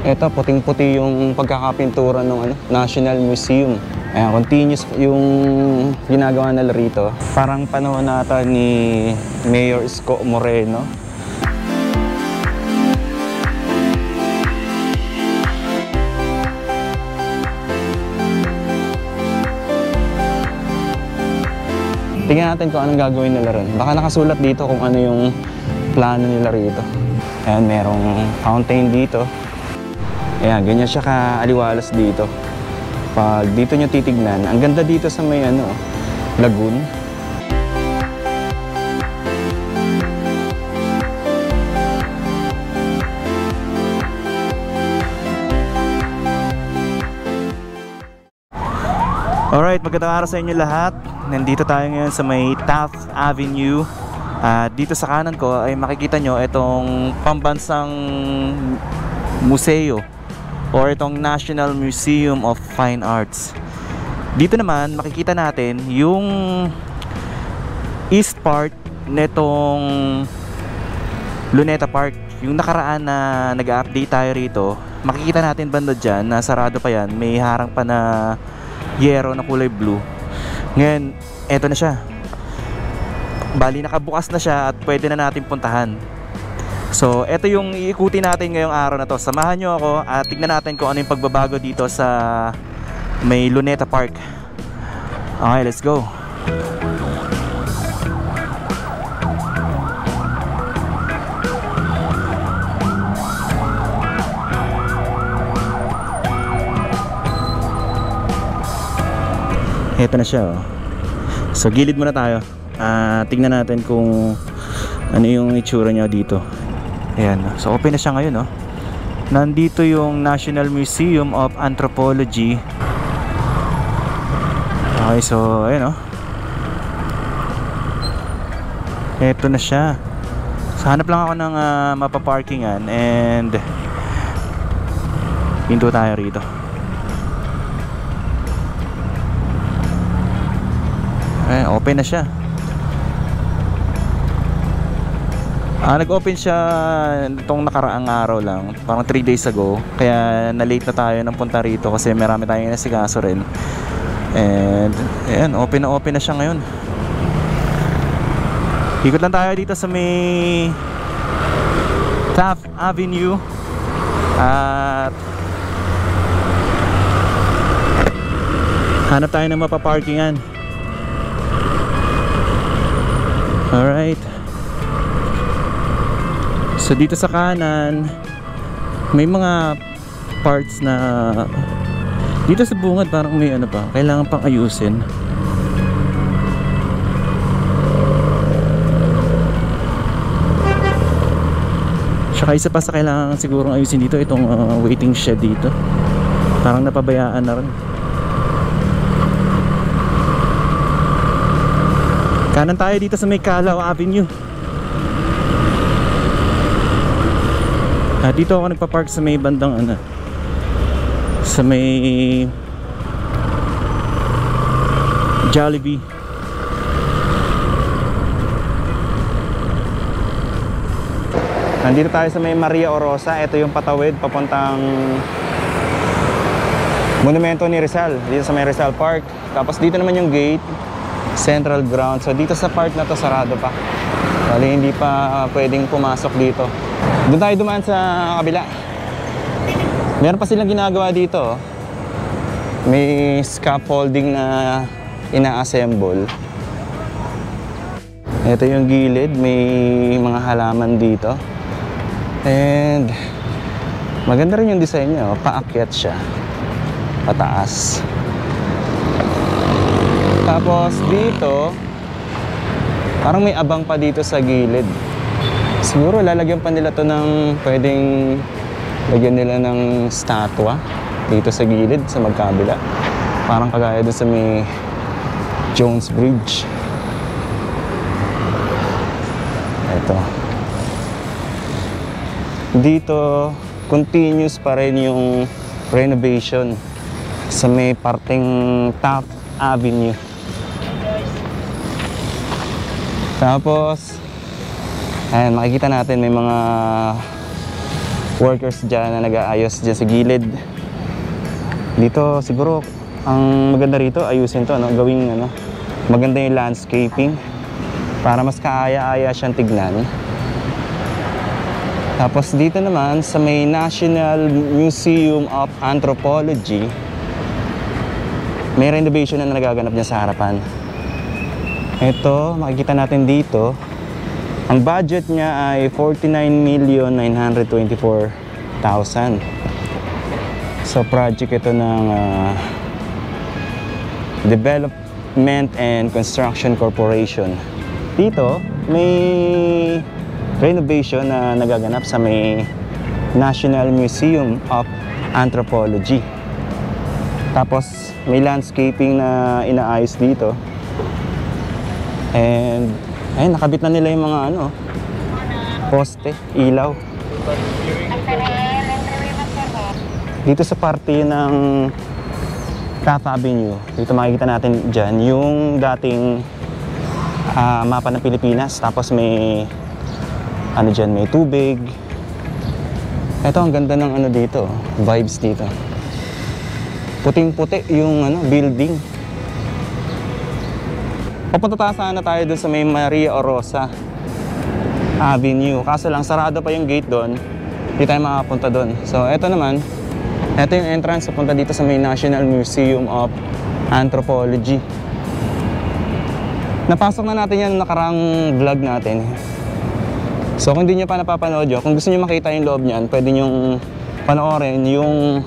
Ito, puting-puti yung pagkakapintura ng ano, National Museum. Ayan, continuous yung ginagawa nila rito. Parang panahon nata ni Mayor Isko Moreno. Tingnan natin kung anong gagawin nila rin. Baka nakasulat dito kung ano yung plano nila rito. Ayan, merong fountain dito. Ayan, ganyan siya kaaliwalas dito. Pag dito nyo titignan, ang ganda dito sa may ano, lagoon. Alright, magandang araw sa inyo lahat. Nandito tayo ngayon sa may Taft Avenue. Dito sa kanan ko ay makikita nyo itong pambansang museo or itong National Museum of Fine Arts. Dito naman makikita natin yung east part netong Luneta Park. Yung nakaraan na nag-update tayo rito, makikita natin banda dyan na sarado pa yan, may harang pa na yero na kulay blue. Ngayon, eto na siya. Bali nakabukas na siya at pwede na natin puntahan. So, eto yung iikutin natin ngayong araw na to. Samahan nyo ako at tignan natin kung ano yung pagbabago dito sa may Luneta Park. Okay, let's go. Eto na siya, oh. So, gilid muna tayo. Tignan natin kung ano yung itsura niya dito. Ayan, so open na siya ngayon, no? Nandito yung National Museum of Anthropology. Okay, so ayan, no? Eto na siya. So, hanap lang ako ng mapaparkingan and pinto tayo rito. Ayan, open na siya. Nag-open siya itong nakaraang araw lang, parang 3 days ago. Kaya na-late na tayo ng punta rito kasi marami tayong inasikaso rin. And ayan, open na siya ngayon. Ikot lang tayo dito sa may Taft Avenue. At hanap tayo ng mapaparkingan. Alright. So dito sa kanan may mga parts na dito sa bungad parang may ano pa, kailangan pang ayusin. Saka isa pa sa kailangan sigurong ayusin dito, itong waiting shed dito. Parang napabayaan na rin. Kanan tayo dito sa may Calao Avenue. Dito ako nagpa-park sa may bandang ano, sa may Jollibee. Nandito tayo sa may Maria Orosa. Ito yung patawid papuntang monumento ni Rizal, dito sa may Rizal Park. Tapos dito naman yung gate, Central Ground. So dito sa part na to sarado pa. Bali hindi pa pwedeng pumasok dito. Doon tayo dumaan sa kabila. Meron pa silang ginagawa dito. May scaffolding na ina-assemble. Ito yung gilid, may mga halaman dito. And maganda rin yung design niya, paakyat siya pataas. Tapos dito parang may abang pa dito sa gilid. Siguro lalagyan pa nila to ng, pwedeng lagyan nila ng statwa dito sa gilid, sa magkabila. Parang kagaya doon sa may Jones Bridge. Ito. Dito, continuous pa rin yung renovation sa may parteng Taft Avenue. Tapos ayan, makikita natin may mga workers dyan na nag-aayos dyan sa gilid. Dito siguro ang maganda rito, ayusin to, ano, gawing ano, maganda yung landscaping para mas kaaya-aya siyang tignan. Tapos dito naman sa may National Museum of Anthropology, may renovation na nagaganap dyan sa harapan. Ito, makikita natin dito, ang budget niya ay 49,924,000. So project ito ng Development and Construction Corporation. Dito, may renovation na nagaganap sa may National Museum of Anthropology. Tapos may landscaping na inaayos dito. And ayun, nakabit na nila yung mga ano, poste, ilaw. Dito sa parte ng Taft Avenue, dito makikita natin dyan yung dating mapa ng Pilipinas. Tapos may ano dyan, may tubig. Ito, ang ganda ng ano dito, vibes dito. Puting-puti yung ano, building. Papunta sana tayo dun sa may Maria Orosa Avenue. Kaso lang, sarado pa yung gate doon. Hindi tayo makapunta doon. So, ito naman, ito yung entrance papunta dito sa may National Museum of Anthropology. Napasok na natin yan nakaraang vlog natin. So kung hindi nyo pa napapanood yun, kung gusto nyo makita yung loob nyan, pwede nyo panoorin yung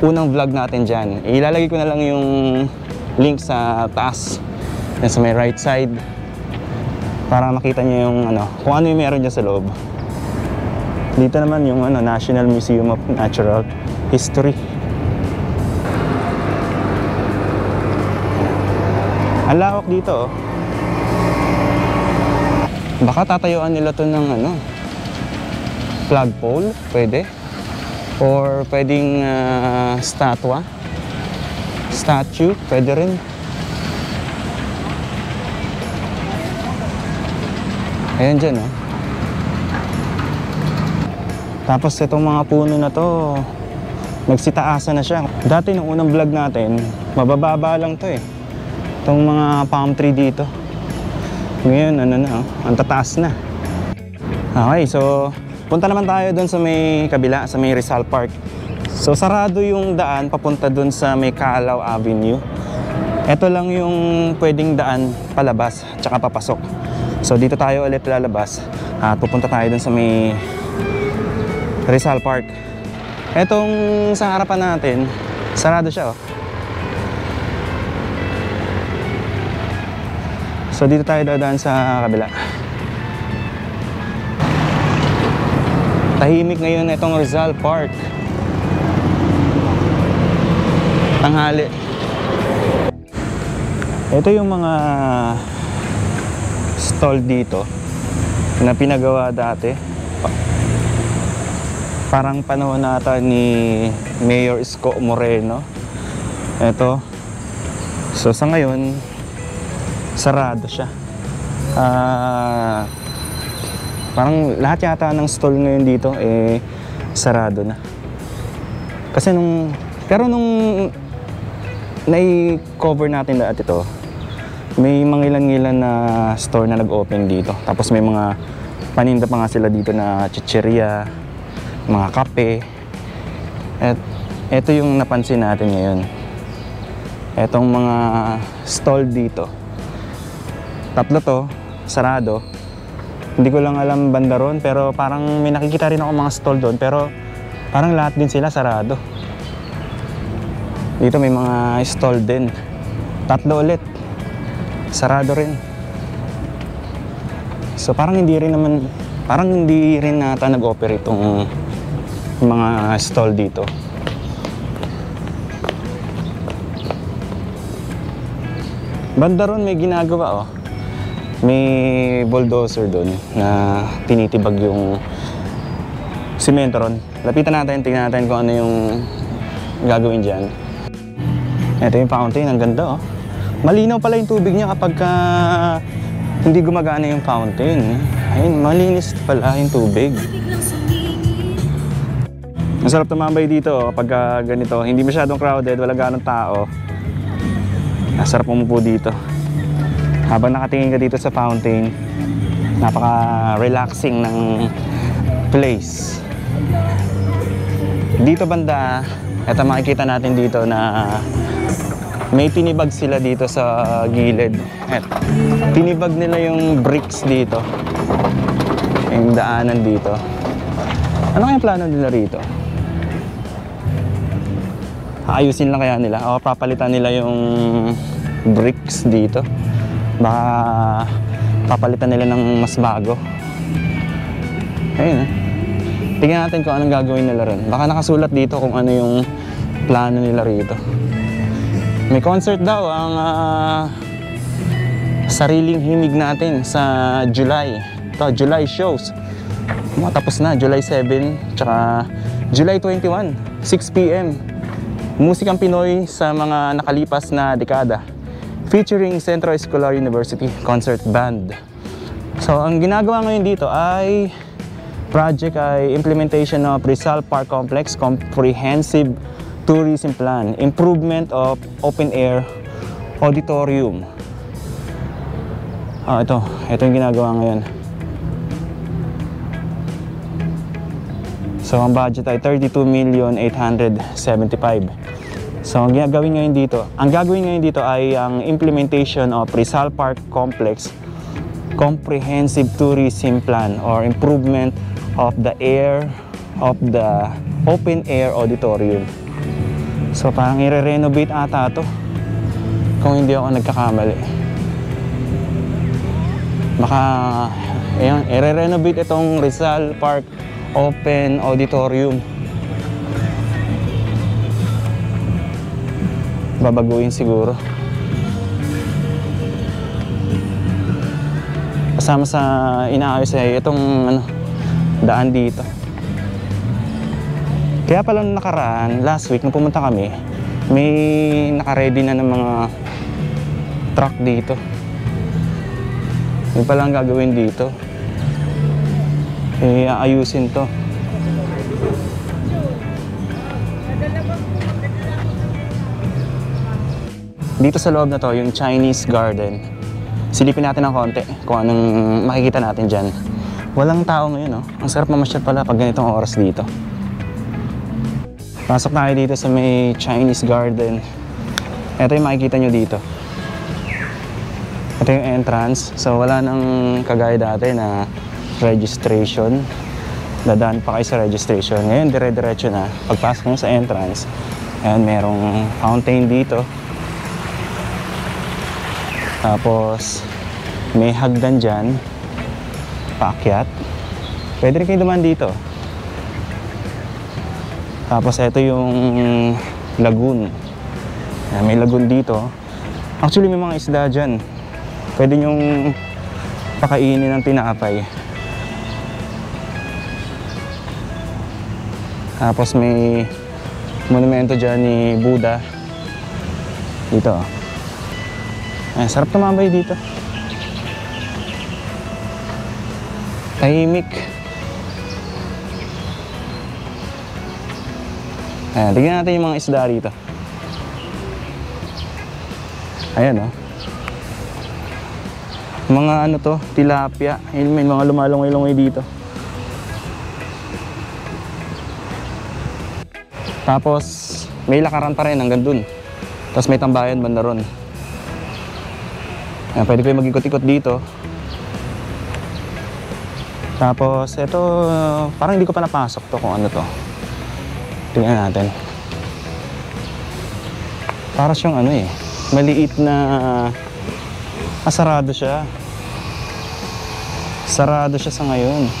unang vlog natin dyan. Ilalagay ko na lang yung link sa taas, sa may right side, para makita nyo yung ano, kung ano yung meron dyan sa loob. Dito naman yung ano, National Museum of Natural History. Ang lawak dito, oh. Baka tatayuan nila to ng ano, flagpole, pwede. Or pwedeng statue, pwede rin. Ayan dyan, oh. Tapos itong mga puno na to, nagsitaasa na siya. Dati nung unang vlog natin, mabababa lang to eh. Itong mga palm tree dito. Ngayon, ano na, oh, ang tataas na. Okay, so punta naman tayo doon sa may kabila, sa may Rizal Park. So sarado yung daan papunta doon sa may Calao Avenue. Ito lang yung pwedeng daan palabas, tsaka papasok. So dito tayo ulit lalabas at pupunta tayo doon sa may Rizal Park. Etong sa harapan natin, sarado siya, oh. So dito tayo dadaan sa kabila. Tahimik ngayon itong Rizal Park. Tanghali. Ito yung mga stall dito na pinagawa dati. Parang panahon nata ni Mayor Isko Moreno. Ito. So sa ngayon, sarado siya. Parang lahat yata ng stall ngayon dito eh sarado na. Kasi nung nai-cover natin lahat ito, may mga ilan-ilan na store na nag-open dito. Tapos may mga paninda pa nga sila dito na chicheria, mga kape. At ito yung napansin natin ngayon. Etong mga stall dito, tatlo to, sarado. Hindi ko lang alam banda ron, pero parang may nakikita rin ako mga stall doon, pero parang lahat din sila sarado. Dito may mga stall din. Tatlo ulit, sarado rin. So parang hindi rin nata nag-operate itong mga stall dito. Banda ron may ginagawa, oh. May bulldozer doon na tinitibag yung simento ron. Lapitan natin, tingnan natin kung ano yung gagawin dyan. Ito yung fountain, ang ganda, oh. Malinaw pala yung tubig niya kapag hindi gumagana yung fountain. Ayun, malinis pala yung tubig. Masarap tumambay dito kapag ganito. Hindi masyadong crowded, walang ganong tao. Masarap umupo dito. Habang nakatingin ka dito sa fountain, napaka-relaxing ng place. Dito banda, eto makikita natin dito na may tinibag sila dito sa gilid. Eto, tinibag nila yung bricks dito. Yung daanan dito. Ano kayang plano nila rito? Ayusin lang kaya nila o papalitan nila yung bricks dito. Baka papalitan nila ng mas bago. Ayun. Tingnan natin kung anong gagawin nila ron. Baka nakasulat dito kung ano yung plano nila rito. May concert daw ang sariling himig natin sa July. Ito, July shows. Tapos na, July 7, tsaka July 21, 6 p.m. Musikang Pinoy sa mga nakalipas na dekada. Featuring Centro Escolar University Concert Band. So, ang ginagawa ngayon dito ay project ay implementation of Rizal Park Complex Comprehensive Tourism Plan, improvement of open-air auditorium. Ito yung ginagawa ngayon. So, ang budget ay 32,875,000. So, ang gagawin ngayon dito ay ang implementation of Rizal Park Complex Comprehensive Tourism Plan or improvement of the open-air auditorium. So, parang i-renovate ata to kung hindi ako nagkakamali. Baka, ayan, i-renovate itong Rizal Park Open Auditorium. Babaguhin siguro. Kasama sa inaayos ay itong daan dito. Kaya pala nung nakaraan, last week nung pumunta kami, may naka-ready na ng mga truck dito. Yung pala ang gagawin dito. Aayusin to. Dito sa loob na to, yung Chinese Garden. Silipin natin ng konti kung anong makikita natin dyan. Walang tao ngayon, no? Ang sarap mamasyal pala pag ganitong oras dito. Pasok na kayo dito sa may Chinese Garden. Ito yung makikita nyo dito. Ito yung entrance. So wala nang kagaya dati na registration. Dadaan pa kayo sa registration. Ngayon, dire-diretso na. Pagpasok nyo sa entrance, ayan, merong fountain dito. Tapos, may hagdan dyan. Paakyat. Pwede rin kayo dumaan dito. Tapos, ito yung lagoon. Ayan, may lagoon dito. Actually, may mga isda dyan. Pwede nyong pakainin ng tinapay. Tapos, may monumento dyan ni Buddha. Dito. Ay, sarap tumambay dito. Tahimik. Ayan, tignan natin yung mga isda rito. Ayan, oh. Mga ano to, tilapia. Ayun, may mga lumalungoy-lungoy dito. Tapos, may lakaran pa rin hanggang dun. Tapos may tambayan banda ron. Ayan, pwede kayo mag-ikot-ikot dito. Tapos, ito, parang hindi ko pa napasok to kung ano to. Tingnan natin. Para siyang ano eh, maliit na... sarado siya. Sarado siya sa ngayon.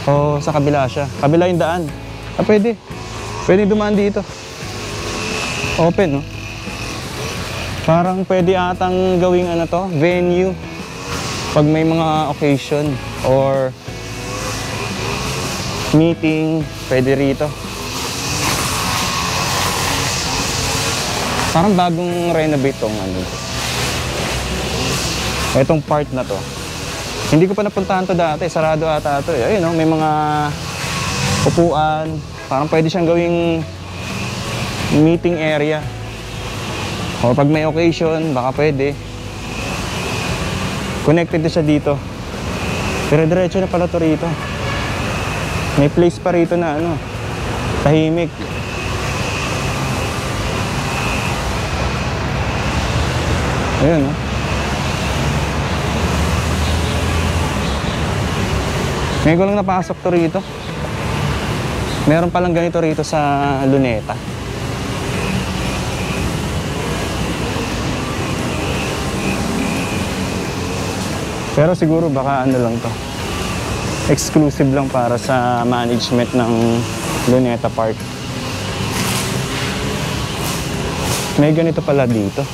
O, sa kabila siya. Kabila yung daan. Pwede. Pwede dumaan dito. Open, no? Parang pwede atang gawing ano to, venue. Pag may mga occasion or meeting, pwede rito. Parang bagong renovate tong ano. Itong part na to. Hindi ko pa napuntahan to dati, sarado ata to eh. Ayun, no? May mga upuan, Parang pwede siyang gawing meeting area. O pag may occasion, baka pwede. Connected na siya dito. Dire-diretso na pala to rito. May place pa rito na ano, tahimik. Ayun, no? Ngayon ko lang napasok to rito. Meron palang ganito rito sa Luneta. Pero siguro baka ano lang to, exclusive lang para sa management ng Luneta Park. May ganito pala dito.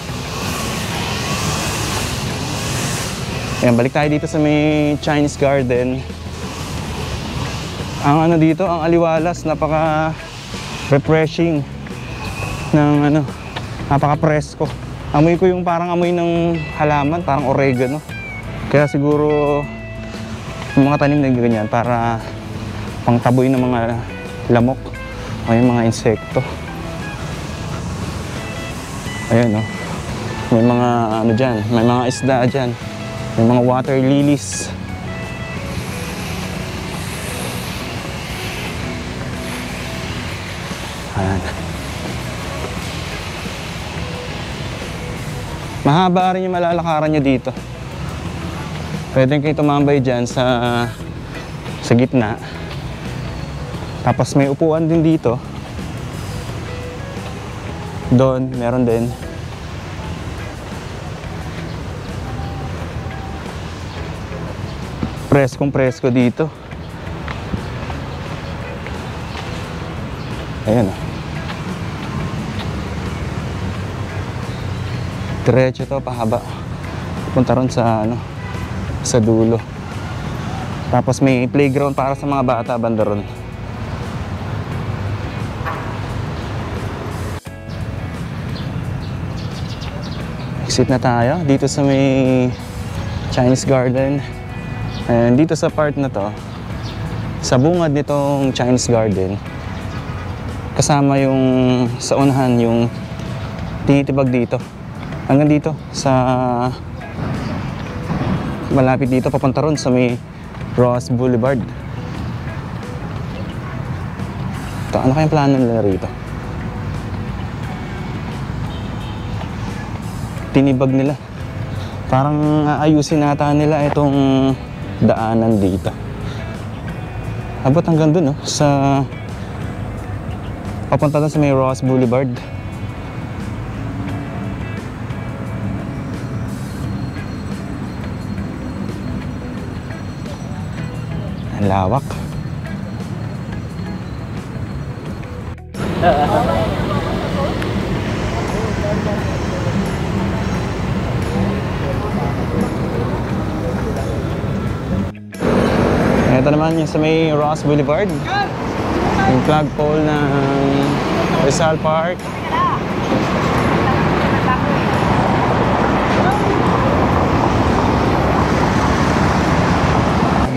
Ayan, balik tayo dito sa may Chinese Garden. Ang ano dito, ang aliwalas, napaka refreshing ng ano, napaka presko. Amoy ko yung parang amoy ng halaman, parang oregano. Kaya siguro yung mga tanim na ganyan para pangtaboy ng mga lamok o yung mga insekto. Ayan, oh. May mga ano dyan, may mga isda dyan. May mga water lilies. Ayan. Mahaba rin yung malalakaran nyo dito. Pwede kayo tumambay dyan sa gitna. Tapos may upuan din dito. Doon, meron din. Preskong presko dito. Ayan, oh. Diretso to, pahaba. Punta ron sa ano, sa dulo. Tapos may playground para sa mga bata banda ron. Exit na tayo dito sa may Chinese Garden. And dito sa part na to, sa bungad nitong Chinese Garden, kasama yung sa unahan yung tinitibag dito. Hanggang dito sa malapit dito papunta ron sa may Ross Boulevard. Ito, ano kayang plano nila rito? Tinibag nila. Parang aayusin nata nila itong daanan dito. Abot hanggang dun, no? Sa papunta doon sa may Ross Boulevard. Ang lawak. Ito naman yung sa may Ross Boulevard. Yung flagpole ng Rizal Park.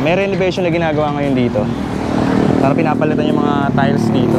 May renovation na ginagawa ngayon dito. Para pinapalitan yung mga tiles dito.